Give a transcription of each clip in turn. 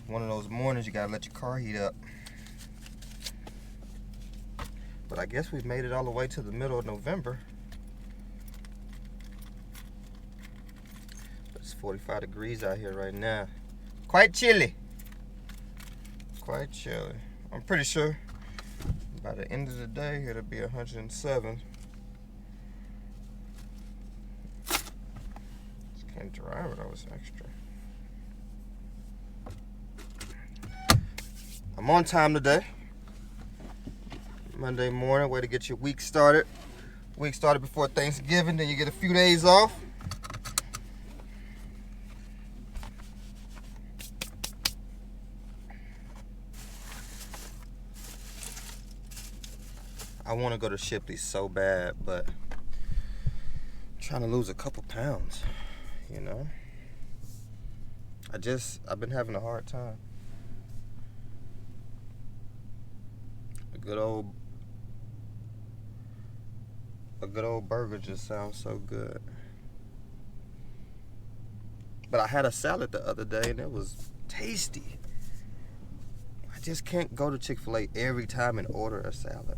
one of those mornings you gotta let your car heat up. But I guess we've made it all the way to the middle of November. It's 45 degrees out here right now. Quite chilly. Quite chilly. I'm pretty sure by the end of the day it'll be 107. Just can't drive it, I was extra. I'm on time today. Monday morning, way to get your week started. Week started before Thanksgiving, then you get a few days off. I want to go to Shipley's so bad, but I'm trying to lose a couple pounds, you know? I've been having a hard time. A good old burger just sounds so good. But I had a salad the other day and it was tasty. I just can't go to Chick-fil-A every time and order a salad.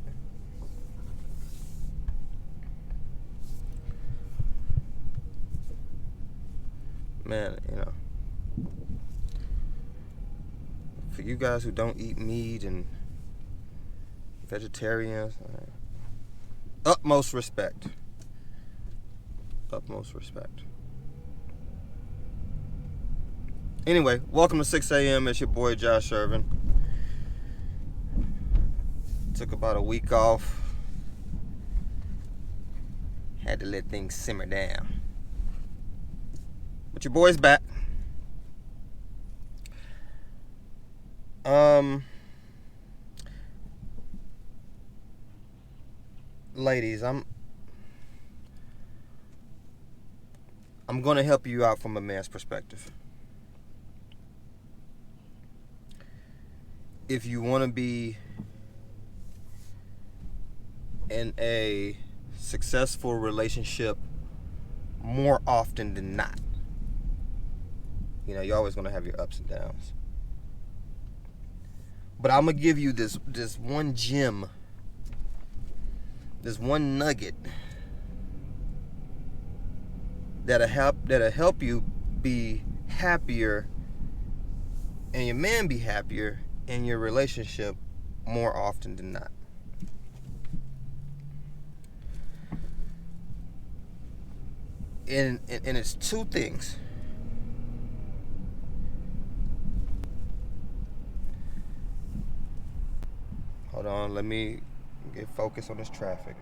Man, you know, for you guys who don't eat meat and vegetarians, utmost respect. Utmost respect. Anyway, welcome to 6 a.m. It's your boy Josh Irvin. Took about a week off. Had to let things simmer down. But your boy's back. Ladies, I'm gonna help you out from a man's perspective. If you want to be in a successful relationship more often than not, you know, you're always going to have your ups and downs. But I'm going to give you this one gem, this one nugget that'll help you be happier and your man be happier in your relationship more often than not. And it's two things. Hold on, let me get focused on this traffic.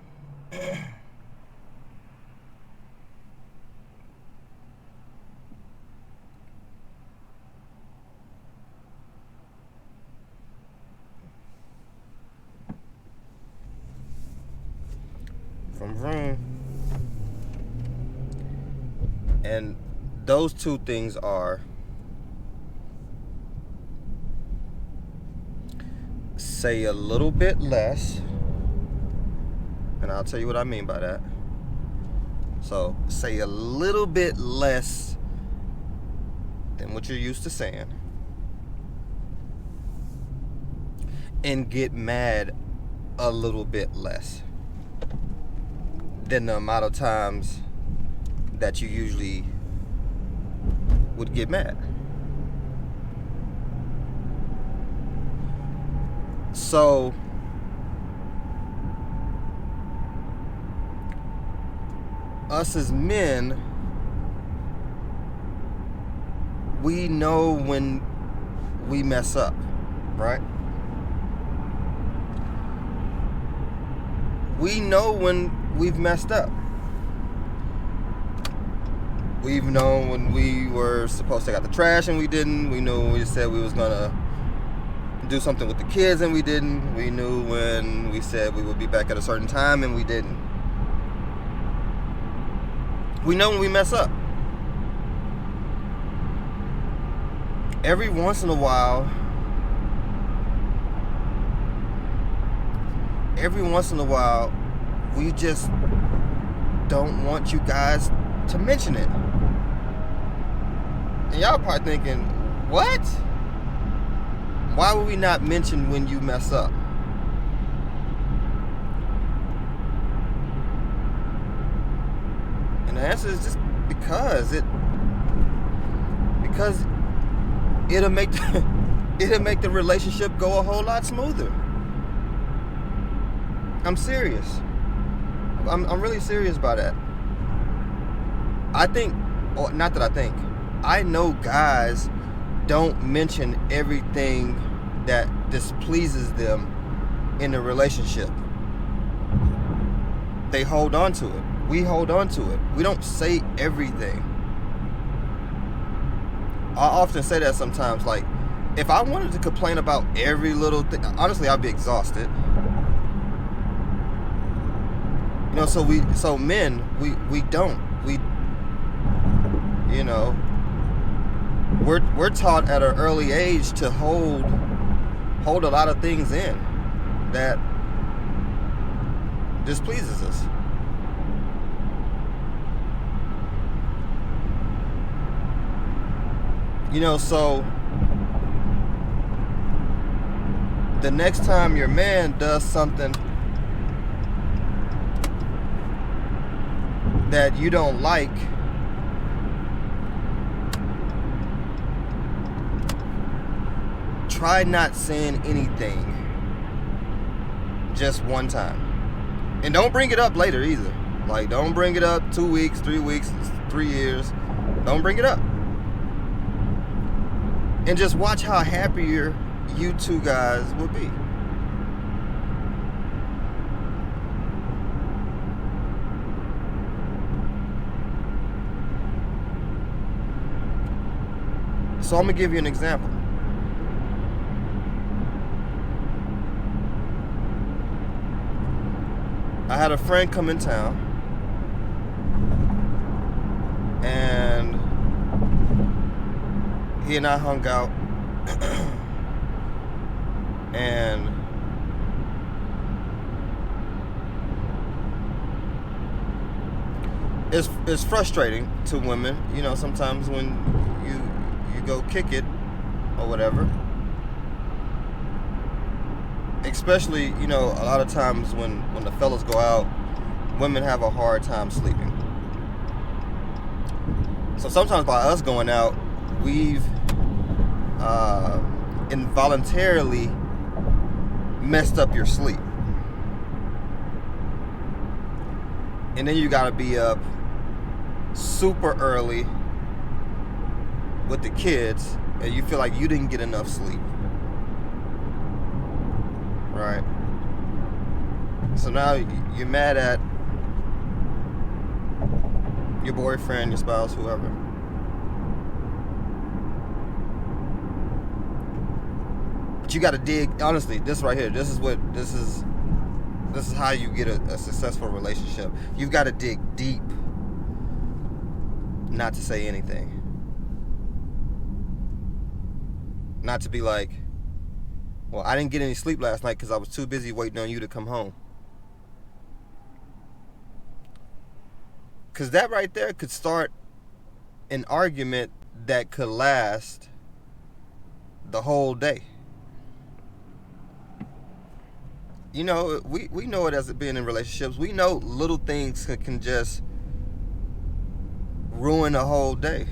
Vroom vroom. And those two things are: say a little bit less, and I'll tell you what I mean by that. So, say a little bit less than what you're used to saying, and get mad a little bit less than the amount of times that you usually would get mad. So, us as men, we know when we mess up, right? We know when we've messed up. We've known when we were supposed to take out the trash and we didn't. We knew when we said we was gonna do something with the kids and we didn't. We knew when we said we would be back at a certain time and we didn't. We know when we mess up. Every once in a while, we just don't want you guys to mention it. And y'all probably thinking, what? Why would we not mention when you mess up? And the answer is just because it'll make the relationship go a whole lot smoother. I'm serious. I'm really serious about that. I know guys don't mention everything that displeases them in the relationship. They hold on to it. We hold on to it. We don't say everything. I often say that sometimes, like, if I wanted to complain about every little thing, honestly, I'd be exhausted. You know, so men, we don't. You know, we're taught at an early age to hold a lot of things in that displeases us. You know, so the next time your man does something that you don't like, try not saying anything just one time. And don't bring it up later either. Like, don't bring it up 2 weeks, 3 weeks, 3 years. Don't bring it up. And just watch how happier you two guys will be. So I'm going to give you an example. I had a friend come in town, and he and I hung out, and it's frustrating to women, you know, sometimes when you go kick it or whatever. Especially, you know, a lot of times when the fellas go out, women have a hard time sleeping. So sometimes by us going out, we've involuntarily messed up your sleep. And then you gotta be up super early with the kids, and you feel like you didn't get enough sleep. Right? So now you're mad at your boyfriend, your spouse, whoever. But you got to dig. Honestly, this right here, this is how you get a successful relationship. You've got to dig deep not to say anything. Not to be like, well, I didn't get any sleep last night because I was too busy waiting on you to come home. Because that right there could start an argument that could last the whole day. You know, we know it as it being in relationships. We know little things can just ruin a whole day.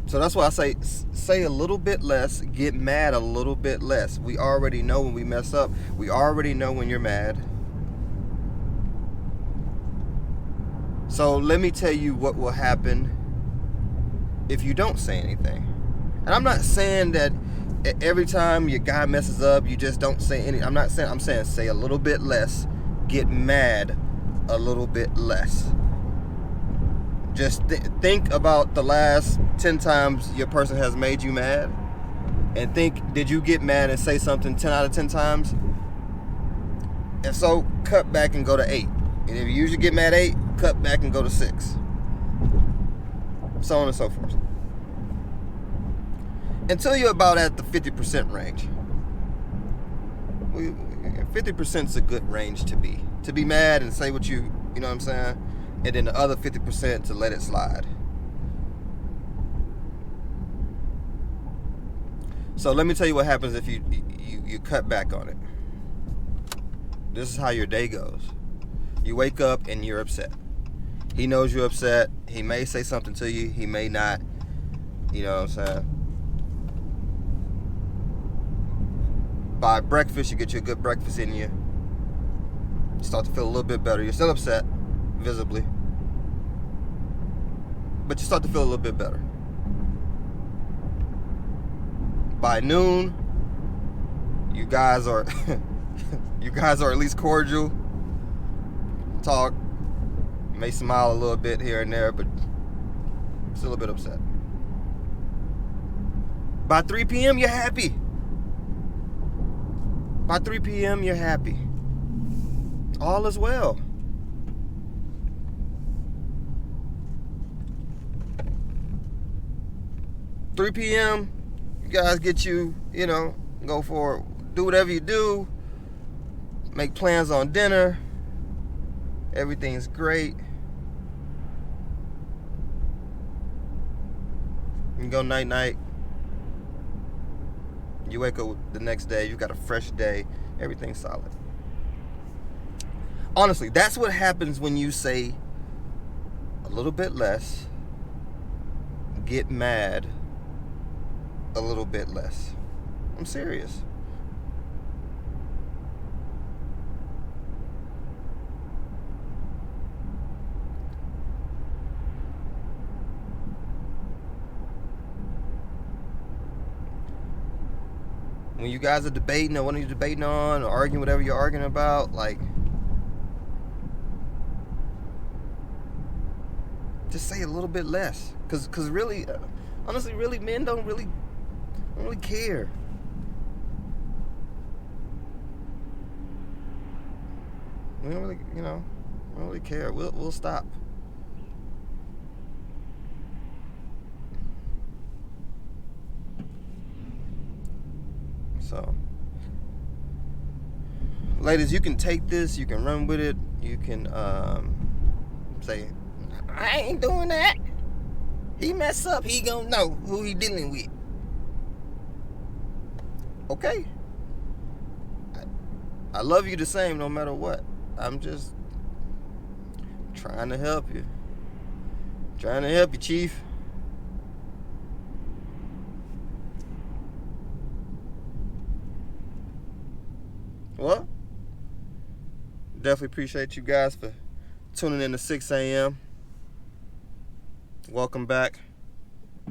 So that's why I say a little bit less, get mad a little bit less. We already know when we mess up. We already know when you're mad. So let me tell you what will happen if you don't say anything. And I'm not saying that every time your guy messes up, you just don't say anything. I'm saying say a little bit less, get mad a little bit less. Just think about the last 10 times your person has made you mad, and think, did you get mad and say something 10 out of 10 times? If so, cut back and go to 8. And if you usually get mad 8, cut back and go to 6. So on and so forth. Until you're about at the 50% range. 50% is a good range to be. To be mad and say what you know what I'm saying? And then the other 50% to let it slide. So let me tell you what happens if you cut back on it. This is how your day goes. You wake up and you're upset. He knows you're upset. He may say something to you. He may not. You know what I'm saying? By breakfast, you get you a good breakfast in you. You start to feel a little bit better. You're still upset, visibly. But you start to feel a little bit better. By noon, you guys are at least cordial. Talk. May smile a little bit here and there, but still a bit upset. By 3 p.m., you're happy. By 3 p.m., you're happy. All is well. "3 p.m., you guys get you know, do whatever you do. Make plans on dinner. Everything's great. You go night-night. You wake up the next day. You got a fresh day. Everything's solid. Honestly, that's what happens when you say a little bit less, get mad a little bit less. I'm serious. When you guys are debating or what are you debating on or arguing whatever you're arguing about, like, just say a little bit less. Cause really, honestly, really, men don't really care. We don't really, we don't really care. We'll stop. So, ladies, you can take this, you can run with it, you can say, "I ain't doing that. He mess up, he gonna know who he dealing with." Okay. I love you the same no matter what. I'm just trying to help you. Trying to help you, Chief. Well, definitely appreciate you guys for tuning in to 6 a.m. Welcome back.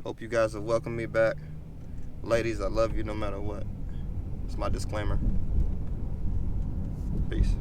Hope you guys will welcome me back. Ladies, I love you no matter what. It's my disclaimer. Peace.